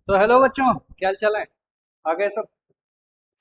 तो हेलो बच्चों, क्या हाल चाल है? आगे सब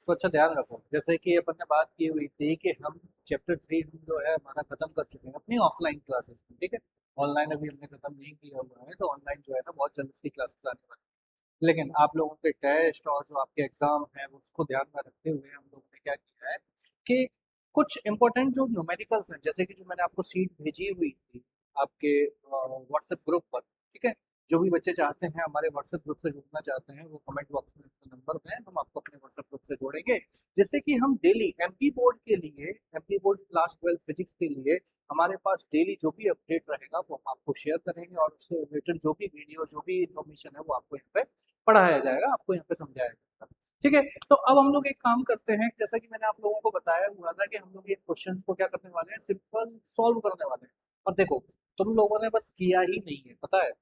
तो अच्छा ध्यान रखो। जैसे कि अपन ने बात की हुई थी कि हम चैप्टर 3 जो है हमारा खत्म कर चुके हैं अपनी ऑफलाइन क्लासेस में, ठीक है। ऑनलाइन अभी हमने खत्म नहीं किया हुआ है, तो ऑनलाइन जो है ना बहुत जल्द इसकी क्लासेस आने वाली है। लेकिन आप लोगों के टेस्ट और जो आपके एग्जाम है उसको ध्यान में रखते हुए हम लोगों ने क्या किया है कि कुछ इंपॉर्टेंट जो न्यूमेरिकल्स हैं, जैसे कि जो मैंने आपको सीट भेजी हुई थी आपके व्हाट्सएप ग्रुप पर, ठीक है। जो भी बच्चे चाहते हैं हमारे व्हाट्सएप ग्रुप से जुड़ना चाहते हैं वो कमेंट बॉक्स में नंबर दें, हम आपको अपने व्हाट्सएप ग्रुप से जोड़ेंगे। जिससे कि हम डेली एमपी बोर्ड के लिए, एमपी बोर्ड क्लास 12 फिजिक्स के लिए हमारे पास डेली जो भी अपडेट रहेगा वो हम आपको शेयर करेंगे, और उससे रिलेटेड जो भी वीडियो जो भी इंफॉर्मेशन है वो आपको यहाँ पे पढ़ाया जाएगा, आपको यहाँ पे समझाया जाएगा। ठीक है। तो अब हम लोग एक काम करते हैं, जैसा कि मैंने आप लोगों को बताया हुआ था कि हम लोग ये क्वेश्चंस को क्या करने वाले हैं, सिंपल सॉल्व करने वाले हैं। और देखो, तुम लोगों ने बस किया ही नहीं है, पता है।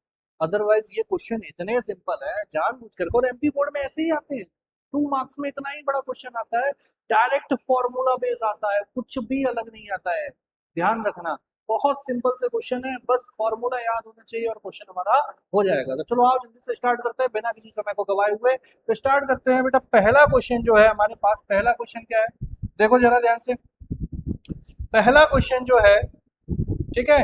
अदरवाइज ये क्वेश्चन इतने सिंपल है जानबूझ करके, और एमपी बोर्ड में ऐसे ही आते हैं। 2 मार्क्स में इतना ही बड़ा क्वेश्चन आता है, डायरेक्ट फॉर्मूला बेस आता है, कुछ भी अलग नहीं आता है। ध्यान रखना, बहुत सिंपल से क्वेश्चन है, बस फॉर्मूला याद होना चाहिए और क्वेश्चन हमारा हो जाएगा। तो चलो आओ जल्दी से स्टार्ट करते हैं बिना किसी समय को गवाए हुए। तो स्टार्ट करते हैं बेटा। पहला क्वेश्चन जो है हमारे पास, पहला क्वेश्चन क्या है, देखो जरा ध्यान से। पहला क्वेश्चन जो है, ठीक है,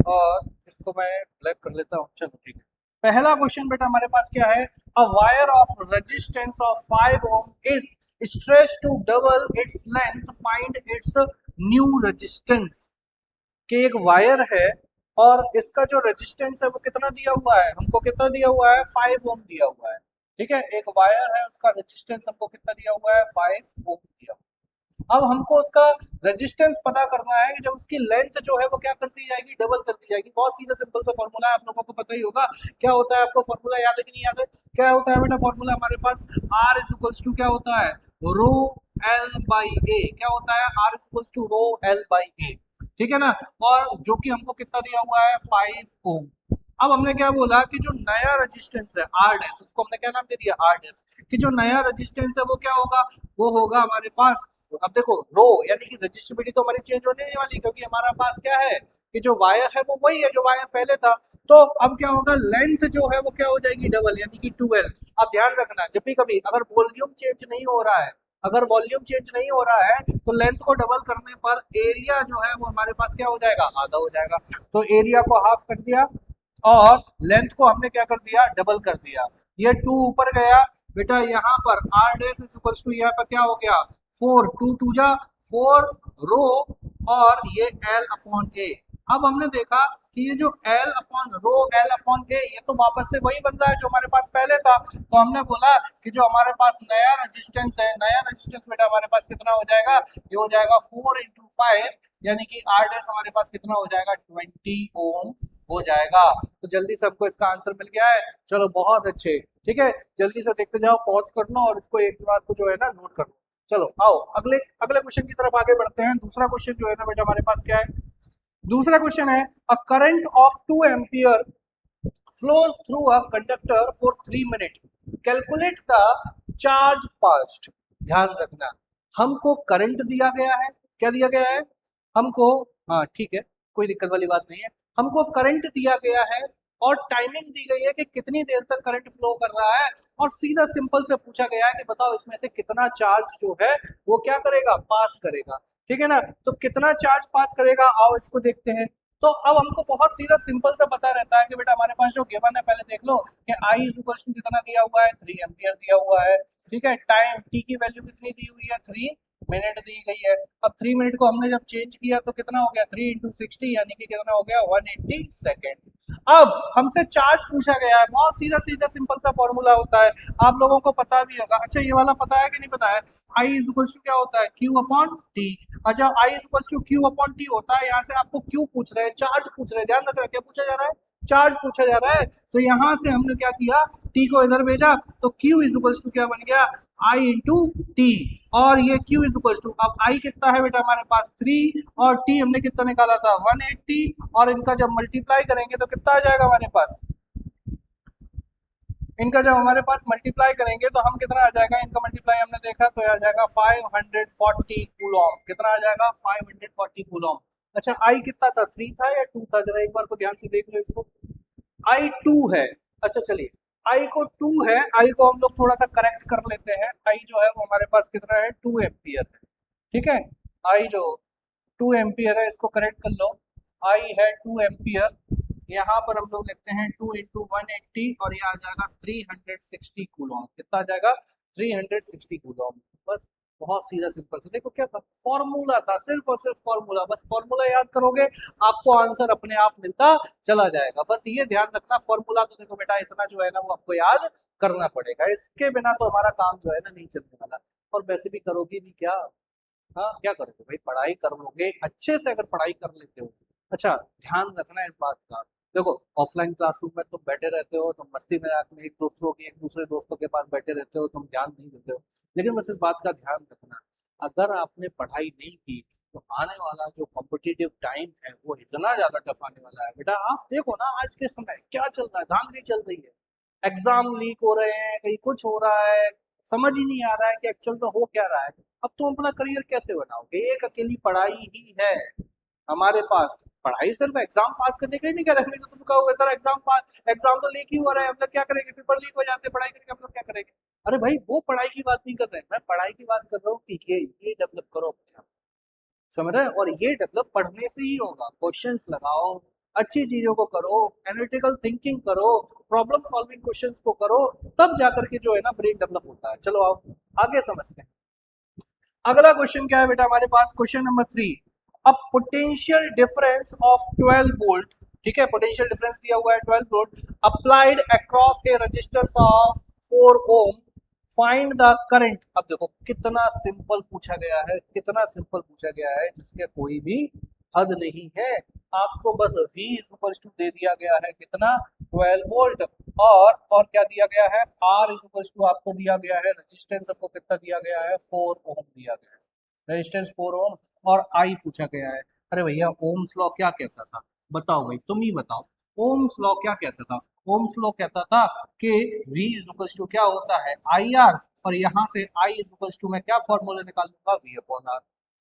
और इसको मैं ब्लैक कर लेता हूँ, चलो ठीक है। पहला क्वेश्चन बेटा हमारे पास क्या है, a wire of resistance of 5 ohm is stretch to double its length, find its new resistance. कि एक वायर है और इसका जो रेजिस्टेंस है वो कितना दिया हुआ है, हमको कितना दिया हुआ है, 5 ओम दिया हुआ है। ठीक है, एक वायर है, उसका रेजिस्टेंस हमको कितना दिया हुआ है, 5 ओम दिया हुआ है। अब हमको उसका रेजिस्टेंस पता करना है कि जब उसकी लेंथ जो है वो क्या कर दी जाएगी, डबल कर दी जाएगी। बहुत सीधा सिंपल सा फॉर्मूला है, आप लोगों को पता ही होगा। क्या होता है, आपको फॉर्मूला याद है कि नहीं याद है? क्या होता है बेटा फॉर्मूला हमारे पास, आर इज इक्वल्स टू क्या होता है, रो एल बाई ए। क्या होता है, R is equals to rho L by A, ठीक है ना। और जो कि हमको कितना दिया हुआ है, 5 ओम। अब हमने क्या बोला कि जो नया रेजिस्टेंस है आर डैश, उसको हमने क्या नाम दे दिया, आर डैश। कि जो नया रेजिस्टेंस है वो क्या होगा, वो होगा हमारे पास, अब देखो रो यानी कि रजिस्टिविटी तो हमारी चेंज होने नहीं वाली, क्योंकि हमारा पास क्या है कि जो वायर है वो वही है जो वायर पहले था। तो अब क्या होगा, लेंथ जो है वो क्या हो जाएगी, डबल, यानी कि 12। अब ध्यान रखना, जब भी कभी अगर वॉल्यूम चेंज नहीं हो रहा है, अगर वॉल्यूम चेंज नहीं हो रहा है तो लेंथ को डबल करने पर एरिया जो है वो हमारे पास क्या हो जाएगा, आधा हो जाएगा। तो एरिया को हाफ कर दिया और लेंथ को हमने क्या कर दिया, डबल कर दिया। ये 2 ऊपर गया बेटा, यहाँ पर R dash is equals to, यहाँ पर क्या हो गया, 4, 2 2 जा 4 रो, और ये एल अपॉन ए। अब हमने देखा कि ये जो L upon rho L upon A, ये तो वापस से वही बन रहा है जो हमारे पास पहले था। तो हमने बोला कि जो हमारे पास नया रेजिस्टेंस है, नया रेजिस्टेंस बेटा हमारे पास कितना हो जाएगा, ये हो जाएगा 4 × 5, यानी कि आर डैश हमारे पास कितना हो जाएगा, 20 ओम हो जाएगा। तो जल्दी से हमको इसका आंसर मिल गया है, चलो बहुत अच्छे। ठीक है, जल्दी से देखते जाओ, पॉज कर लो और इसको एक बार को जो है ना नोट कर लो। चलो आओ अगले अगले क्वेश्चन की तरफ आगे बढ़ते हैं। दूसरा क्वेश्चन जो है ना बेटा हमारे पास क्या है, दूसरा क्वेश्चन है, अ current of 2 ampere flows through a conductor for 3 minutes. Calculate the charge passed. ध्यान रखना, हमको करंट दिया गया है, क्या दिया गया है हमको, हाँ ठीक है, कोई दिक्कत वाली बात नहीं है। हमको करंट दिया गया है और टाइमिंग दी गई है कि कितनी देर तक करंट फ्लो कर रहा है, और सीधा सिंपल से पूछा गया है कि बताओ इसमें से कितना चार्ज जो है वो क्या करेगा, पास करेगा। ठीक है ना, तो कितना चार्ज पास करेगा, आओ इसको देखते हैं। तो अब हमको बहुत सीधा सिंपल सा पता रहता है कि बेटा हमारे पास जो गिवन है, पहले देख लो कि आई इज इक्वल टू कितना दिया हुआ है, 3 एम्पियर दिया हुआ है। ठीक है, टाइम टी की वैल्यू कितनी दी हुई है, 3 मिनट दी गई है। अब 3 मिनट को हमने जब चेंज किया तो कितना हो गया, 3 × 60, यानी कि कितना हो गया, 180 सेकेंड। अब हमसे चार्ज पूछा गया है, बहुत सीधा सीधा सिंपल सा फॉर्मूला होता है, आप लोगों को पता भी होगा। अच्छा ये वाला पता है कि नहीं पता है, आई इज इक्वल टू क्या होता है, क्यू अपॉन टी। अच्छा I is equal to Q upon T होता है, यहाँ से आपको क्यू पूछ रहे हैं, चार्ज पूछ रहे हैं, ध्यान रखना क्या पूछा जा रहा है, चार्ज पूछा जा रहा है। तो यहाँ से हमने क्या किया, टी को इधर भेजा, तो क्यू इज इक्वल टू क्या बन गया, आई इंटू टी। और ये क्यू इज इक्वल टू, अब आई कितना है बेटा हमारे पास 3, और टी हमने कितना निकाला था 180, और इनका जब मल्टीप्लाई करेंगे तो कितना आ जाएगा हमारे पास, इनका जब हमारे पास मल्टीप्लाई करेंगे तो हम कितना आ जाएगा, इनका मल्टीप्लाई हमने देखा तो आ जाएगा 540 कूलॉम। कितना आ जाएगा, 540 कूलॉम। अच्छा आई कितना था, 3 था या 2 था, जरा एक बार को ध्यान से देख लो इसको, आई 2 है। अच्छा चलिए, आई को 2 है, आई को हम लोग थोड़ा सा करेक्ट कर लेते हैं। आई जो है वो हमारे पास कितना है, 2 एम्पियर है, ठीक है। आई जो 2 एम्पियर है, इसको करेक्ट कर लो। आई है 2 एम्पियर, यहाँ पर हम लोग लिखते हैं 2 इंटू 180 और ये आ जाएगा 360 कूलॉम। कितना आ जाएगा, 360 कूलॉम। बस बहुत सीधा सिंपल से, देखो क्या था, फॉर्मूला था, सिर्फ और सिर्फ फॉर्मूला। बस फॉर्मूला याद करोगे, आपको आंसर अपने आप मिलता चला जाएगा। बस ये ध्यान रखना, फॉर्मूला तो देखो बेटा इतना जो है ना वो आपको याद करना पड़ेगा, इसके बिना तो हमारा काम जो है ना नहीं चलने वाला। और वैसे भी करोगे भी क्या, हाँ क्या करोगे भाई, पढ़ाई कर लोगे अच्छे से अगर पढ़ाई कर लेते हो। अच्छा ध्यान रखना इस बात का, देखो ऑफलाइन क्लासरूम में तुम बैठे रहते हो, तुम मस्ती मजाक में एक दूसरे दोस्तों के पास बैठे रहते हो, तुम ध्यान नहीं देते हो। लेकिन बस इस बात का ध्यान रखना, अगर आपने पढ़ाई नहीं की तो आने वाला जो कॉम्पिटिटिव टाइम है वो इतना ज्यादा टफ आने वाला है। बेटा आप देखो ना आज के समय क्या चल रहा है, धांधली चल रही है, एग्जाम लीक हो रहे हैं, कहीं कुछ हो रहा है, समझ ही नहीं आ रहा है कि एक्चुअल में हो क्या रहा है। अब तुम अपना करियर कैसे बनाओगे, एक अकेली पढ़ाई ही है हमारे पास। पढ़ाई सिर्फ एग्जाम पास करने के लिए नहीं कर रहे, तो तुम कहोगे सर एग्जाम पास, एग्जाम तो लीक ही हो रहा है, हम लोग क्या करेंगे, पेपर लीक हो जाते हैं, पढ़ाई करके हम लोग क्या करेंगे। अरे भाई वो पढ़ाई की बात नहीं कर रहे हैं, मैं पढ़ाई की बात कर रहा हूँ कि ये डेवलप करो अपने आप, समझ रहे हैं। और ये डेवलप पढ़ने से ही होगा, क्वेश्चंस लगाओ, अच्छी चीजों को करो, एनालिटिकल थिंकिंग करो, प्रॉब्लम सॉल्विंग क्वेश्चंस को करो, तब जाकर के जो है ना ब्रेन डेवलप होता है। चलो आओ आगे समझते हैं। अगला क्वेश्चन क्या है बेटा हमारे पास, question number 3, a potential difference of 12 volt, ठीक है, पोटेंशियल डिफरेंस दिया हुआ है 12 volt applied across a resistor of 4 ohm, find the current. अब देखो कितना सिंपल पूछा गया है, कितना सिंपल पूछा गया है जिसके कोई भी हद नहीं है। आपको बस V इक्वल्स टू दे दिया गया है कितना, 12 वोल्ट, और क्या दिया गया है, R इक्वल्स टू आपको दिया गया है, रेजिस्टेंस आपको कितना दिया गया है, 4 ओम दिया गया है, रेजिस्टेंस 4 ओम, और I पूछा गया है। अरे भैया ओम्स लॉ क्या कहता था, बताओ भाई तुम ही बताओ, ओम्स लॉ क्या कहता था। ओम्स लॉ कहता था कि V इक्वल्स टू क्या होता है, IR, और यहाँ से I इक्वल्स टू मैं क्या फॉर्मूला निकालूंगा, V अपॉन R।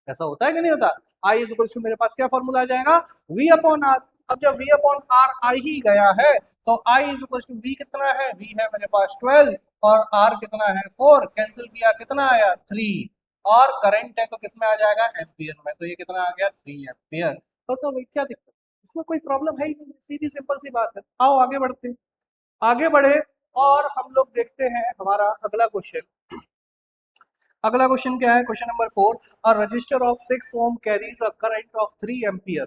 ऐसा होता है कि नहीं होता, आई इक्वल्स टू मेरे पास क्या फॉर्मूला आ जाएगा, वी अपॉन आर। अब जब वी अपॉन आर आ ही गया है तो आई इक्वल्स टू वी कितना है, वी है मेरे पास 12 और आर कितना है 4, कैंसिल किया कितना आया 3, और करंट है तो किसमें आ जाएगा, एम्पियर में, तो ये कितना आ गया 3 एम्पियर। तो भाई क्या दिक्कत, इसमें कोई प्रॉब्लम है ही नहीं, सीधी सिंपल सी बात है। आओ आगे बढ़ते हैं, आगे बढ़े और हम लोग देखते हैं हमारा अगला क्वेश्चन। अगला क्वेश्चन क्या है, question number 4, a register of 6 ohm carries a current of 3 ampere.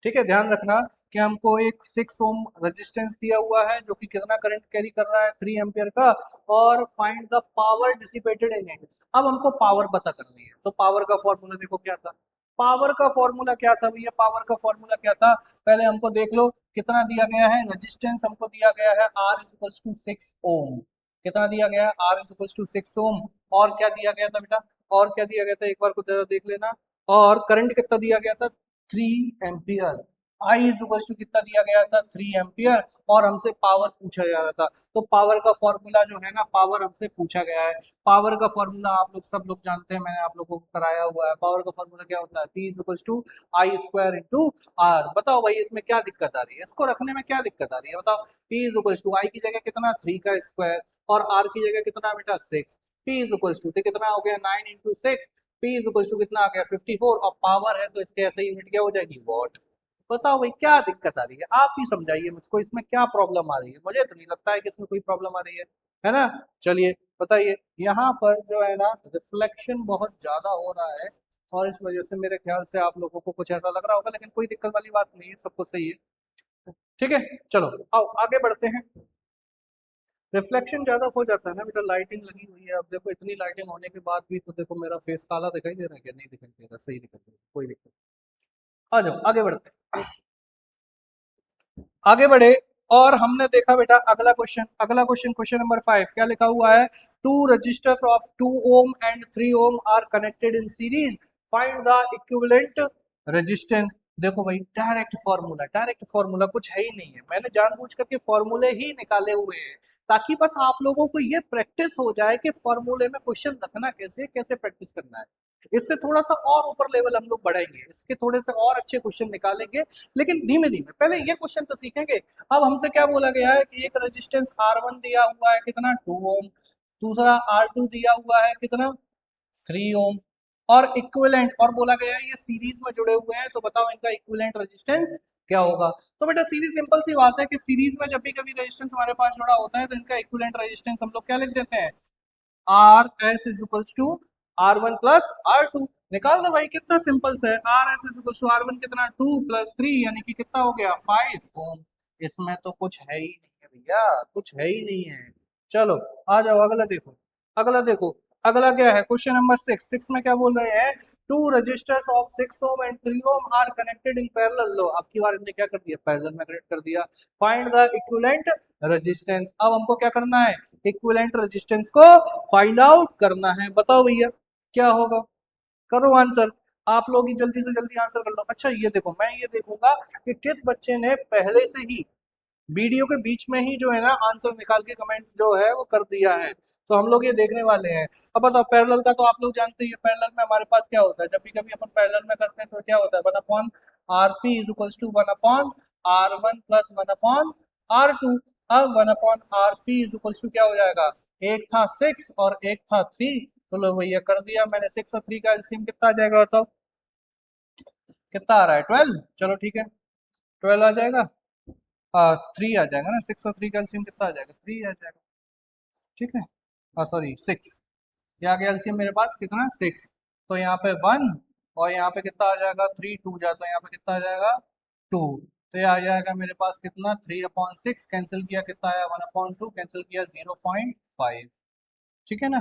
ठीक है, ध्यान रखना कि हमको एक 6 ओम रेजिस्टेंस दिया हुआ है जो कि कितना करंट कैरी कर रहा है, 3 एम्पियर का, और find the power dissipated in it. अब हमको पावर पता करनी है, तो पावर का फॉर्मूला देखो क्या था, पावर का फॉर्मूला क्या था भैया, पावर का फॉर्मूला क्या था, पहले हमको देख लो कितना दिया गया है, रेजिस्टेंस हमको दिया गया है R इक्वल्स टू 6 ओम, कितना दिया गया है, R इक्वल्स टू 6 ओम, और क्या दिया गया था बेटा, और क्या दिया गया था एक बार को जरा देख लेना, और करंट कितना दिया गया था 3 एम्पियर, आई इक्वल्स टू कितना दिया गया था 3 एम्पियर, और हमसे पावर पूछा जा रहा था। तो पावर का फॉर्मूला जो है ना, पावर हमसे पूछा गया है, पावर का फॉर्मूला आप लोग सब लोग जानते हैं, मैंने आप लोगों को कराया हुआ है। पावर का फॉर्मूला क्या होता है, P equals to I square into R. बताओ भाई इसमें क्या दिक्कत आ रही है, इसको रखने में क्या दिक्कत आ रही है, बताओ। P इक्वल्स टू आई की जगह कितना 3 का स्क्वायर, और आर की जगह कितना बेटा 6, P इक्वल्स टू कितना हो गया 9 इंटू 6, P इक्वल्स टू कितना आ गया 54, और पावर है तो इसके ऐसे यूनिट क्या हो जाएगी, वॉट। बताओ भाई क्या दिक्कत आ रही है, आप ही समझाइए मुझको, इसमें क्या प्रॉब्लम आ रही है, मुझे तो नहीं लगता है कि इसमें कोई प्रॉब्लम आ रही है ना। चलिए बताइए, यहाँ पर जो है ना रिफ्लेक्शन बहुत ज्यादा हो रहा है, और इस वजह से मेरे ख्याल से आप लोगों को कुछ ऐसा लग रहा होगा, लेकिन कोई दिक्कत वाली बात नहीं है, सब कुछ सही है। ठीक है, चलो आओ आगे बढ़ते हैं। रिफ्लेक्शन ज्यादा हो जाता है ना बेटा, लाइटिंग लगी हुई है, अब देखो इतनी लाइटिंग होने के बाद भी तो देखो मेरा फेस काला दिखाई दे रहा है क्या, नहीं दिखाई दे रहा, सही दिखाई दे रहा है, कोई दिक्कत नहीं। आ जाओ आगे बढ़ते हैं, आगे बढ़े, और हमने देखा बेटा अगला क्वेश्चन, अगला क्वेश्चन, क्वेश्चन नंबर 5 क्या लिखा हुआ है, two registers of 2 ohm and 3 ohm are connected in series, find the equivalent resistance. देखो भाई डायरेक्ट फॉर्मूला, डायरेक्ट फॉर्मूला कुछ है ही नहीं है, मैंने जानबूझ करके फॉर्मूले ही निकाले हुए हैं ताकि बस आप लोगों को ये प्रैक्टिस हो जाए कि फॉर्मूले में क्वेश्चन रखना कैसे, कैसे प्रैक्टिस करना है। इससे थोड़ा सा और ऊपर लेवल हम लोग बढ़ाएंगे, इसके थोड़े से और अच्छे क्वेश्चन निकालेंगे, लेकिन धीमे धीमे। पहले ये क्वेश्चन तो सीखेंगे। अब हमसे क्या बोला गया है कि एक रेजिस्टेंस R1 दिया हुआ है कितना 2 ओम, दूसरा R2 दिया हुआ है कितना 3 ओम, और इक्विवेलेंट, और बोला गया है ये सीरीज में जुड़े हुए हैं, तो बताओ इनका इक्विवेलेंट रेजिस्टेंस क्या होगा। तो बेटा सीधी सिंपल सी बात है कि सीरीज में जब भी कभी रेजिस्टेंस हमारे पास जुड़ा होता है तो इनका इक्विवेलेंट रेजिस्टेंस हम लोग क्या लिख देते हैं, R S is equals to R1 plus R2। निकाल दो भाई, कितना सिंपल से, R S is equals to R1 कितना 2 प्लस 3 यानी कि कितना हो गया 5 ओम। इसमें तो कुछ है ही नहीं है भैया, कुछ है ही नहीं है। चलो आ जाओ अगला देखो, अगला देखो, अगला क्या है, क्वेश्चन नंबर 6। में क्या बोल रहे हैं, two registers of 6 ohm and 3 ohm are connected in parallel. लो आपकी बार ने क्या कर दिया, पैरेलल में कनेक्ट कर दिया। Find the equivalent resistance. अब हमको क्या करना है, इक्विवेलेंट रेजिस्टेंस को फाइंड आउट करना है। बताओ भैया क्या होगा, करो आंसर, आप लोग ही जल्दी से जल्दी आंसर कर लो। अच्छा ये देखो, मैं ये देखूंगा कि किस बच्चे ने पहले से ही वीडियो के बीच में ही जो है ना आंसर निकाल के कमेंट जो है वो कर दिया है, तो हम लोग ये देखने वाले हैं। अब बताओ पैरेलल का तो आप लोग जानते ही है, पैरेलल में हमारे पास क्या होता है, जब भी कभी अपन पैरेलल में करते हैं तो क्या होता है, 1/RP is equals to 1/R1 plus 1/R2। अब 1/RP इज इक्वल्स टू क्या हो जाएगा, एक था 6 और एक था 3, तो लो भैया कर दिया मैंने, 6 और 3 का एलसीएम कितना आ जाएगा बताओ, कितना आ रहा है 12। चलो ठीक है 12 आ जाएगा, 3 आ जाएगा ना, 6 और 3 का एलसीएम कितना आ जाएगा, 3 आ जाएगा। ठीक है, सॉरी 6, ये आ गया एलसीएम मेरे पास कितना 6, तो यहाँ पे 1 और यहाँ पे कितना आ जाएगा 3, 2 जाता है यहाँ पे कितना आ जाएगा 2, तो ये आ जाएगा मेरे पास कितना 3/6, कैंसिल किया कितना आया 1/2, कैंसिल किया 0.5। ठीक है ना,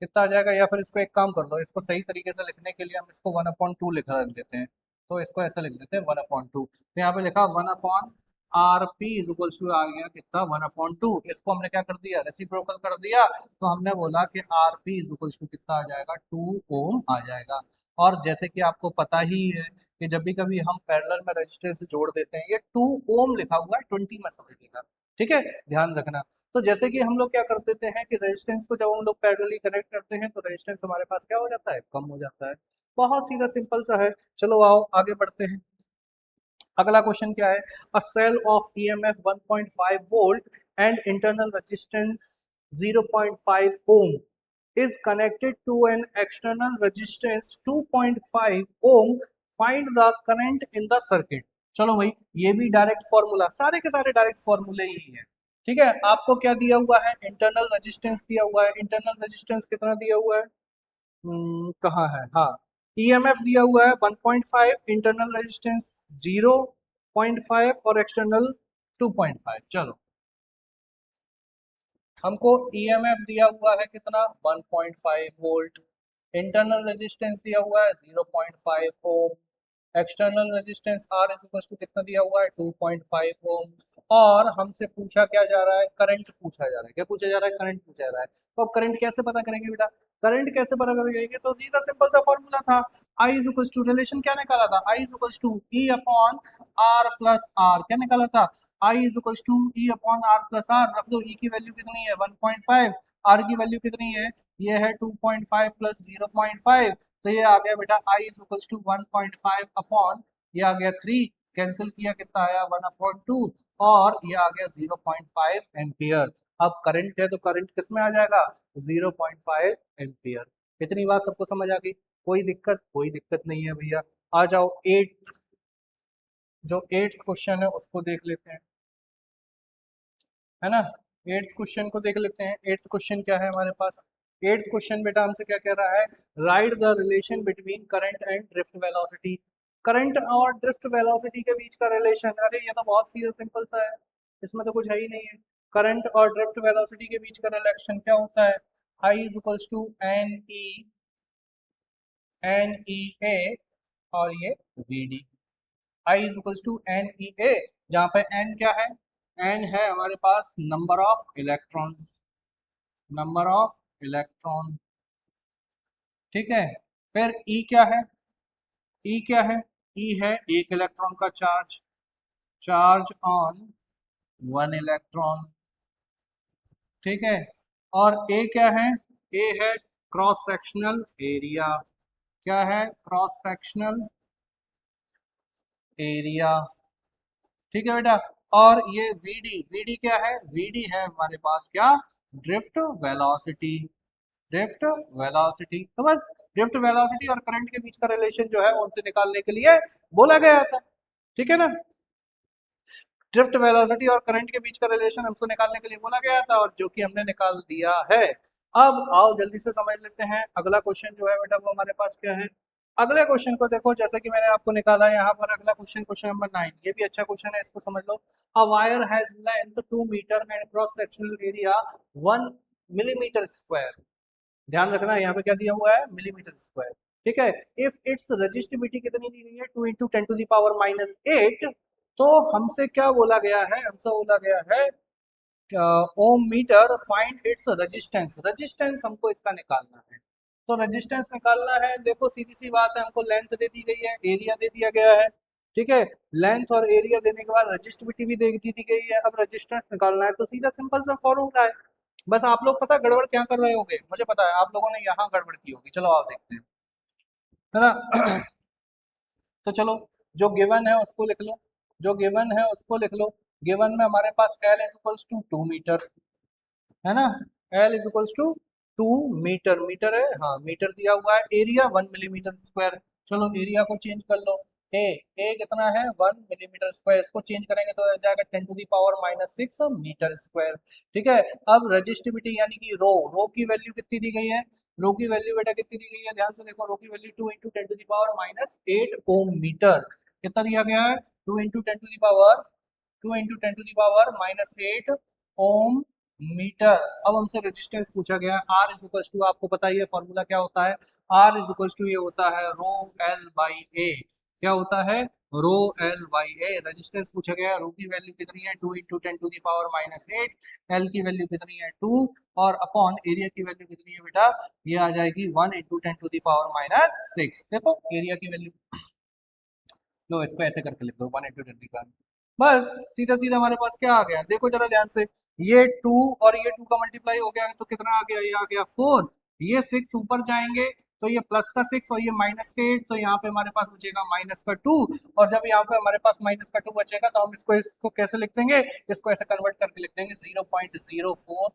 कितना आ जाएगा, या फिर इसको एक काम कर लो, इसको सही तरीके से लिखने के लिए हम इसको 1/2 लिख देते हैं, तो इसको ऐसा लिख देते हैं 1/2। तो यहाँ पे लिखा 1/RP इज इक्वल्स टू आ गया कितना 1/2, इसको हमने क्या कर दिया, रेसिप्रोकल कर दिया, तो हमने बोला कि RP इज इक्वल्स टू कितना आ जाएगा 2 ओम आ जाएगा। और जैसे कि आपको पता ही है कि जब भी कभी हम पैरेलल में रेजिस्टेंस जोड़ देते हैं, ये 2 ओम लिखा हुआ है 20 में समझिएगा, ठीक है, ध्यान रखना। तो जैसे कि हम लोग क्या कर देते हैं कि रेजिस्टेंस को जब हम लोग पैरेलली कनेक्ट करते हैं तो रेजिस्टेंस हमारे पास क्या हो जाता है, कम हो जाता है। बहुत सीधा सिंपल सा है। चलो आओ आगे बढ़ते हैं। अगला क्वेश्चन क्या है, a cell of EMF 1.5 volt and internal resistance 0.5 ohm is connected to an external resistance 2.5 ohm. Find the current in the circuit। चलो भाई ये भी डायरेक्ट फॉर्मूला, सारे के सारे डायरेक्ट फॉर्मूले ही है। ठीक है, आपको क्या दिया हुआ है, इंटरनल रेजिस्टेंस दिया हुआ है, इंटरनल रेजिस्टेंस कितना दिया हुआ है, कहाँ है, हाँ, ईएमएफ दिया हुआ है 1.5, इंटरनल रेजिस्टेंस 0.5 और एक्सटर्नल 2.5। चलो हमको ईएमएफ दिया हुआ है कितना 1.5 वोल्ट, इंटरनल रेजिस्टेंस दिया हुआ है 0.5 ohm, external resistance R is equal to कितना दिया हुआ है 2.5 ओम, और हमसे पूछा क्या जा रहा है, करंट पूछा जा रहा है। क्या पूछा जा रहा है, करंट पूछा जा रहा है। तो अब करंट कैसे पता करेंगे बेटा, करंट कैसे पता करेंगे, तो सीधा सिंपल सा फॉर्मूला था, I is equal to, relation क्या निकाला था, I is equal to E upon R plus R, क्या निकाला था, I is equal to E upon R plus R. रख दो, ई की वैल्यू कितनी है 1.5, आर की वैल्यू कितनी है, ये है 2.5 प्लस 0.5, तो ये आ गया बेटा आई इज इक्वल टू 1.5 अपॉन, ये आ गया 3, कैंसिल किया कितना आया 1/2, और ये आ गया 0.5 एम्पियर। अब करंट है तो करंट किस में आ जाएगा 0.5 एम्पियर। इतनी बात सबको समझ आ गई, कोई दिक्कत, कोई दिक्कत नहीं है भैया। आ जाओ एट, जो 8th क्वेश्चन है उसको देख लेते हैं, है ना, 8th क्वेश्चन को देख लेते हैं। 8th क्वेश्चन क्या है हमारे पास, 8th क्वेश्चन बेटा हमसे क्या कह रहा है, right the relation between current and drift velocity. Current और ड्रिफ्ट वेलोसिटी के बीच का रिलेशन, अरे ये तो बहुत सीधा सिंपल सा है, इसमें तो कुछ है ही नहीं है। करंट और ड्रिफ्ट वेलोसिटी के बीच का रिलेशन क्या होता है, I is equals to N E A और ये V D. I is equals to N E A, जहाँ पे एन क्या है, एन है हमारे पास number of electrons, number of electron, ठीक है। फिर ई क्या है, ई क्या है, ई है एक इलेक्ट्रॉन का charge, charge on one electron, ठीक है। और ए क्या है, ए है क्रॉस सेक्शनल एरिया, क्या है, क्रॉस सेक्शनल एरिया, ठीक है बेटा। और ये वीडी, वीडी क्या है, वीडी है हमारे पास क्या, ड्रिफ्ट वेलोसिटी, ड्रिफ्ट वेलोसिटी। तो बस ड्रिफ्ट वेलोसिटी और करंट के बीच का रिलेशन जो है उनसे निकालने के लिए बोला गया था, ठीक है ना। ड्रिफ्ट वेलोसिटी और करंट के बीच का रिलेशन हमसे निकालने के लिए बोला गया था, और जो कि हमने निकाल दिया है। अब आओ जल्दी से समझ लेते हैं अगला क्वेश्चन जो है बेटा वो हमारे पास क्या है। अगले क्वेश्चन को देखो, जैसे कि मैंने आपको निकाला है यहाँ पर अगला क्वेश्चन, क्वेश्चन नंबर 9, ये भी अच्छा क्वेश्चन है, इसको समझ लो। A wire has length 2 metre and cross sectional area 1 millimetre square. ध्यान रखना यहाँ पे क्या दिया हुआ है, मिलीमीटर स्क्वायर, ठीक है। इफ इट्स रजिस्टिविटी कितनी दी गई है, 2 इंटू 10⁻⁻8। तो हमसे क्या बोला गया है, हमसे बोला गया है ohm metre, find its resistance, resistance हमको इसका निकालना है। तो रेजिस्टेंस निकालना है, देखो सीधी सी बात है, हमको लेंथ दे दी गई है, एरिया दे दिया गया है, ठीक है। लेंथ और एरिया देने के बाद रेजिस्टिविटी भी दे दी गई है, अब रेजिस्टेंस निकालना है, तो सीधा सिंपल सा फॉर्मूला है। बस आप लोग पता गड़बड़ क्या कर रहे होगे, मुझे पता है आप लोगों ने यहाँ गड़बड़ की होगी, चलो आप देखते हैं, है ना। तो चलो, जो गिवन है उसको लिख लो, जो गिवन है उसको लिख लो। गिवन में हमारे पास L is equals to 2 metre, है ना। L is equals to 2 metre, metre है, हाँ मीटर दिया हुआ है। एरिया 1 मिलीमीटर स्क्वायर, चलो एरिया को चेंज कर लो। ए, ए कितना है, 1 मिलीमीटर स्क्वायर, इसको चेंज करेंगे तो आ जाएगा 10⁻⁻6 मीटर स्क्वायर, ठीक है। अब रजिस्टिविटी यानी कि रो, रो की वैल्यू कितनी दी गई है, रो की वैल्यू बेटा कितनी दी गई है, ध्यान से देखो, रो की वैल्यू 2 इंटू 10⁻⁸ ओम मीटर, कितना दिया गया है, 2 इंटू 10⁻⁸ ओम मीटर। अब हमसे रेजिस्टेंस पूछा गया है, आर इज इक्वल टू, आपको पता ही है फॉर्मूला क्या होता है, आर इज इक्वल टू ये होता है रो एल बाई ए, क्या होता है, रो एल बाई ए। रेजिस्टेंस पूछा गया है, रो की वैल्यू कितनी है, 2 इंटू 10⁻⁸, एल की वैल्यू कितनी है 2, और अपॉन एरिया की वैल्यू कितनी है बेटा, ये आ जाएगी 1 इंटू 10⁻⁶। देखो एरिया की वैल्यू, लो इसको ऐसे करके लिख दो, 1 इंटू 10⁻, बस सीधा सीधा हमारे पास क्या आ गया, देखो जरा ध्यान से, ये 2 और ये 2 का मल्टीप्लाई हो गया तो कितना आ गया, ये आ गया 4, ये 6 ऊपर जाएंगे तो ये प्लस का 6 और ये माइनस का 8, तो यहाँ पे हमारे पास बचेगा माइनस का 2, और जब यहाँ पे हमारे पास माइनस का 2 बचेगा तो हम इसको इसको कैसे लिख देंगे, इसको ऐसे कन्वर्ट करके लिख देंगे 0.04 ओम,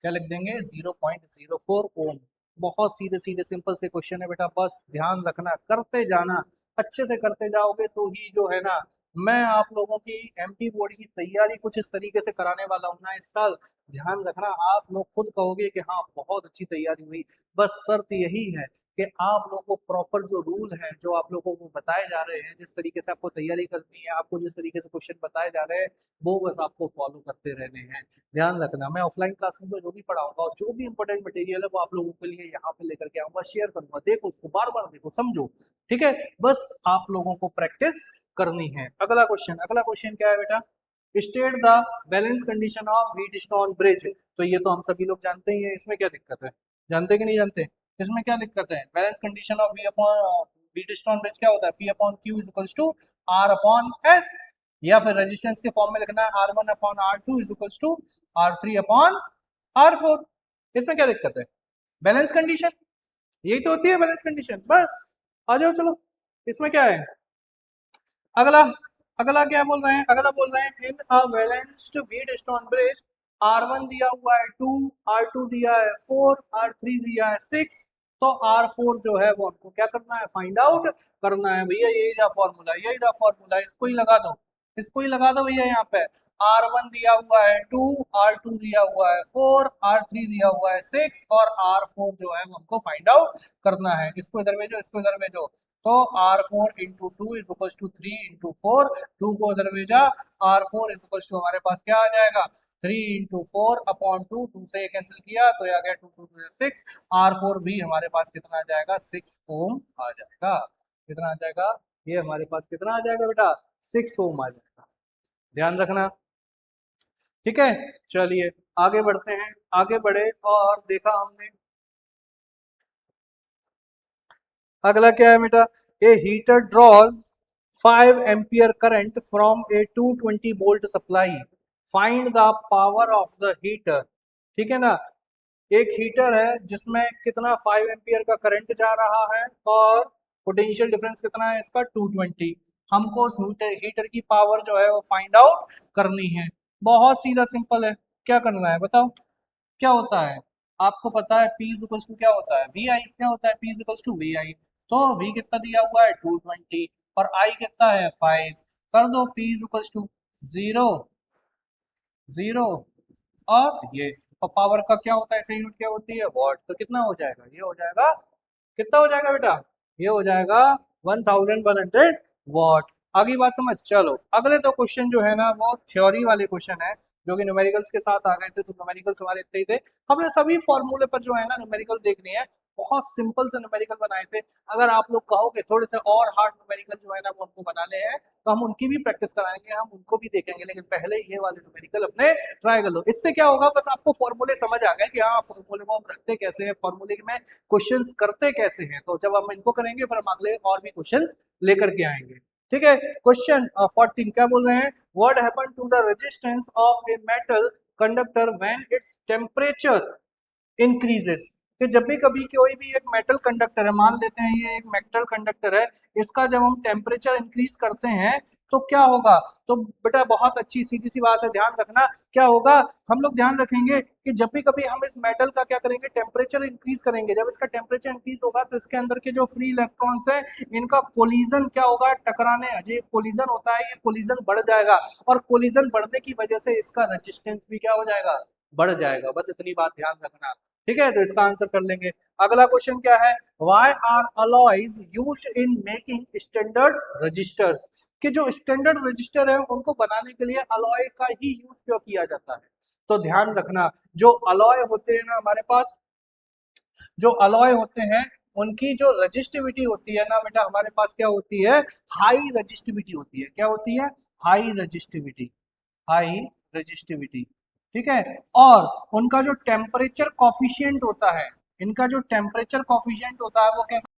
क्या लिख देंगे 0.04 ओम। बहुत सीधे सीधे सिंपल से क्वेश्चन है बेटा, बस ध्यान रखना, करते जाना, अच्छे से करते जाओगे तो ही जो है ना, मैं आप लोगों की एमपी बोर्ड की तैयारी कुछ इस तरीके से कराने वाला हूँ ना इस साल, ध्यान रखना, आप लोग खुद कहोगे कि हाँ बहुत अच्छी तैयारी हुई। बस शर्त यही है कि आप लोगों को प्रॉपर जो रूल है, जो आप लोगों को बताए जा रहे हैं, जिस तरीके से आपको तैयारी करनी है, आपको जिस तरीके से क्वेश्चन बताए जा रहे हैं, वो बस आपको फॉलो करते रहने हैं। ध्यान रखना, मैं ऑफलाइन क्लासेस में जो भी पढ़ाऊंगा और जो भी इंपॉर्टेंट मटेरियल है वो आप लोगों के लिए यहाँ पे लेकर के आऊंगा, शेयर करूंगा, देखो उसको बार बार देखो समझो, ठीक है। बस आप लोगों को प्रैक्टिस करनी है। अगला क्वेश्चन, अगला क्वेश्चन क्या है बेटा, state the balance condition of Wheatstone bridge. तो ये तो हम सभी लोग जानते ही हैं, इसमें क्या दिक्कत है, जानते कि नहीं जानते, इसमें क्या दिक्कत है। Balance condition of Wheatstone bridge क्या होता है, P upon Q is equals to R upon S, या फिर रेजिस्टेंस के फॉर्म में लिखना है R1 upon R2 is equals to R3 upon R4। इसमें क्या दिक्कत है, बैलेंस कंडीशन, यही तो होती है बैलेंस कंडीशन, बस आ जाओ चलो, इसमें क्या है। अगला, अगला क्या बोल रहे हैं, अगला बोल रहे हैं in a balanced Wheatstone bridge R1 दिया हुआ है 2, R2 दिया है 4, R3 दिया है 6, तो R4 जो है वो हमको क्या करना है, फाइंड आउट करना है भैया, यही रहा फॉर्मूला, यही रहा फॉर्मूला, इसको ही लगा दो, इसको ही लगा दो भैया। यहाँ पे R1 दिया हुआ है 2, R2 दिया हुआ है 4, R3 दिया हुआ है 6, और R4 जो है वो हमको फाइंड आउट करना है। इसको इधर भेजो, इसको इधर भेजो, तो R4 into 2 is equal to 3 into 4, 2 को उधर भेजा, R4 इज इक्वल टू हमारे पास क्या आ जाएगा, 3 इंटू 4 अपॉन 2, 2 से ये कैंसिल किया तो ये आ गया 2 2 2 6, R4 भी हमारे पास कितना आ जाएगा, 6 ओम आ जाएगा, कितना आ जाएगा, ये हमारे पास कितना आ जाएगा बेटा, 6 ओम आ जाएगा, ध्यान रखना, ठीक है। चलिए आगे बढ़ते हैं, आगे बढ़े और देखा हमने, अगला क्या है बेटा, a heater draws 5 ampere current from a 220 volt supply, find the power of the heater, ठीक है ना। एक हीटर है जिसमें कितना 5 एम्पियर का करंट जा रहा है और पोटेंशियल डिफरेंस कितना है इसका 220। हमको उस हीटर की पावर जो है वो फाइंड आउट करनी है। बहुत सीधा सिंपल है। क्या करना है बताओ? क्या होता है? आपको पता है P इक्वल्स टू क्या होता है? वी आई। क्या होता है? P इक्वल्स टू वी आई। तो V कितना दिया हुआ है 220 और I कितना है 5। कर दो P इक्वल्स टू 0 0 और ये। और पावर का क्या होता है? ऐसे यूनिट क्या होती है? वॉट। तो कितना हो जाएगा? ये हो जाएगा, कितना हो जाएगा बेटा? ये हो जाएगा 1100 वॉट। आगे बात समझ। चलो अगले दो क्वेश्चन जो है ना वो थ्योरी वाले क्वेश्चन है जो कि न्यूमेरिकल्स के साथ आ गए थे, तो न्यूमेरिकल्स हमारे इतने ही थे। हमने सभी फॉर्मूले पर जो है ना न्यूमेरिकल देखनी है। बहुत सिंपल से न्यूमेरिकल बनाए थे। अगर आप लोग कहोगे थोड़े से और हार्ड न्यूमेरिकल जो है ना वो हमको बनाने हैं तो हम उनकी भी प्रैक्टिस कराएंगे, हम उनको भी देखेंगे, लेकिन पहले ये वाले न्यूमेरिकल अपने ट्राई कर लो। इससे क्या होगा, बस आपको फॉर्मूले समझ आ गए कि हाँ फॉर्मूले को हम रखते कैसे हैं, फॉर्मूले में क्वेश्चंस करते कैसे हैं। तो जब हम इनको करेंगे फिर हम अगले और भी क्वेश्चंस लेकर के आएंगे। ठीक है। क्वेश्चन 14 क्या बोल रहे हैं? What happen to the resistance of a metal conductor when its temperature increases. कि जब भी कभी कोई भी एक मेटल कंडक्टर है, मान लेते हैं ये एक मेटल कंडक्टर है, इसका जब हम टेम्परेचर इंक्रीज करते हैं तो क्या होगा? तो बेटा बहुत अच्छी सीधी सी बात है, ध्यान रखना। क्या होगा? हम लोग ध्यान रखेंगे कि जब भी कभी हम इस मेटल का क्या करेंगे, टेम्परेचर इंक्रीज करेंगे, जब इसका टेम्परेचर इंक्रीज होगा तो इसके अंदर के जो फ्री इलेक्ट्रॉन्स है इनका कोलिजन क्या होगा? टकराने, ये कोलिजन होता है, ये कोलिजन बढ़ जाएगा और कोलिजन बढ़ने की वजह से इसका रेजिस्टेंस भी क्या हो जाएगा? बढ़ जाएगा। बस इतनी बात ध्यान रखना। ठीक है, तो इसका आंसर कर लेंगे। अगला क्वेश्चन क्या है? Why are alloys used in making standard registers? कि जो स्टैंडर्ड रजिस्टर है उनको बनाने के लिए अलॉय का ही यूज क्यों किया जाता है? तो ध्यान रखना, जो अलॉय होते हैं ना हमारे पास, जो अलॉय होते हैं उनकी जो रजिस्टिविटी होती है ना बेटा हमारे पास क्या होती है? हाई रजिस्टिविटी होती है। क्या होती है? High resistivity. High resistivity. ठीक है। और उनका जो टेम्परेचर कॉफिशिएंट होता है, इनका जो टेम्परेचर कॉफिशिएंट होता है वो कैसा